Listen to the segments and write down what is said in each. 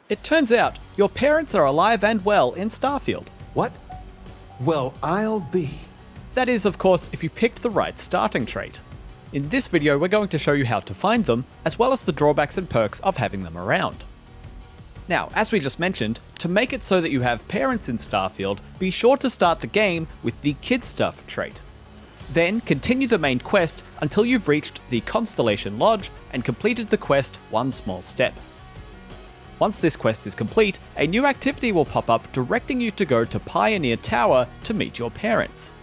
It turns out your parents are alive and well in Starfield. What? Well, I'll be. That is, of course, if you picked the right starting trait. In this video, we're going to show you how to find them, as well as the drawbacks and perks of having them around. Now, as we just mentioned, to make it so that you have parents in Starfield, be sure to start the game with the Kid Stuff trait. Then continue the main quest until you've reached the Constellation Lodge and completed the quest one small step. Once this quest is complete, a new activity will pop up directing you to go to Pioneer Tower to meet your parents.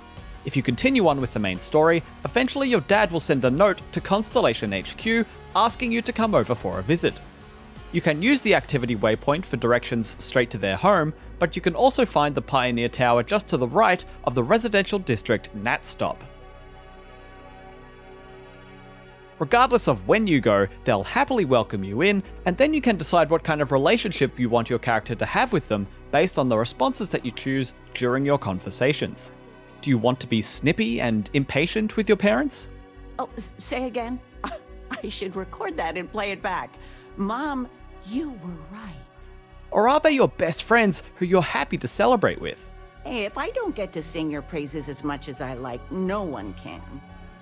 If you continue on with the main story, eventually your dad will send a note to Constellation HQ asking you to come over for a visit. You can use the activity waypoint for directions straight to their home, but you can also find the Pioneer Tower just to the right of the residential district Nat Stop. Regardless of when you go, they'll happily welcome you in, and then you can decide what kind of relationship you want your character to have with them based on the responses that you choose during your conversations. Do you want to be snippy and impatient with your parents? Oh, say again? I should record that and play it back. Mom, you were right. Or are they your best friends who you're happy to celebrate with? Hey, if I don't get to sing your praises as much as I like, no one can.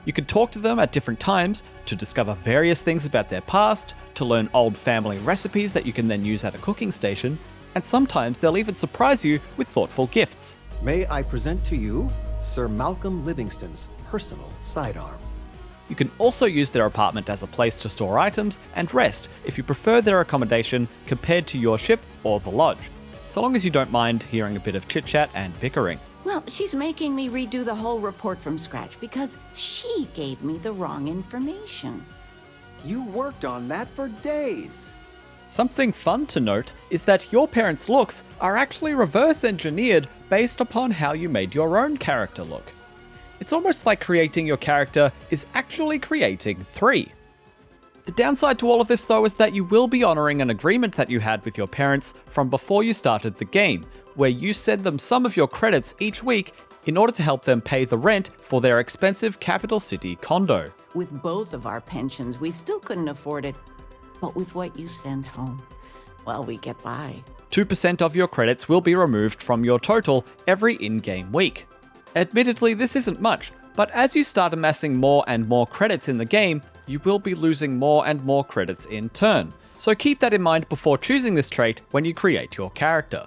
You can talk to them at different times to discover various things about their past, to learn old family recipes that you can then use at a cooking station, and sometimes they'll even surprise you with thoughtful gifts. May I present to you Sir Malcolm Livingston's personal sidearm. You can also use their apartment as a place to store items and rest if you prefer their accommodation compared to your ship or the lodge, so long as you don't mind hearing a bit of chit-chat and bickering. Well, she's making me redo the whole report from scratch because she gave me the wrong information. You worked on that for days. Something fun to note is that your parents' looks are actually reverse engineered based upon how you made your own character look. It's almost like creating your character is actually creating three. The downside to all of this though is that you will be honouring an agreement that you had with your parents from before you started the game, where you send them some of your credits each week in order to help them pay the rent for their expensive capital city condo. With both of our pensions, we still couldn't afford it. But with what you send home, well, we get by. 2% of your credits will be removed from your total every in-game week. Admittedly, this isn't much, but as you start amassing more and more credits in the game, you will be losing more and more credits in turn. So keep that in mind before choosing this trait when you create your character.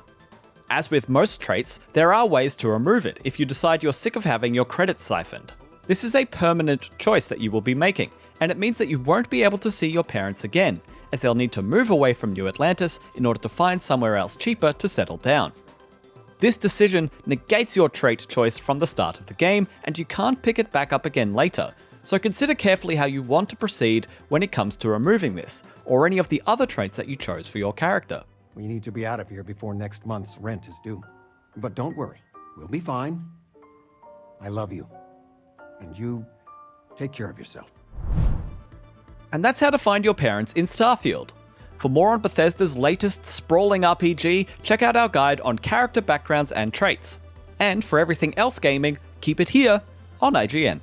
As with most traits, there are ways to remove it if you decide you're sick of having your credits siphoned. This is a permanent choice that you will be making, and it means that you won't be able to see your parents again, as they'll need to move away from New Atlantis in order to find somewhere else cheaper to settle down. This decision negates your trait choice from the start of the game, and you can't pick it back up again later, so consider carefully how you want to proceed when it comes to removing this, or any of the other traits that you chose for your character. We need to be out of here before next month's rent is due. But don't worry, we'll be fine. I love you. And you take care of yourself. And that's how to find your parents in Starfield. For more on Bethesda's latest sprawling RPG, check out our guide on character backgrounds and traits. And for everything else gaming, keep it here on IGN.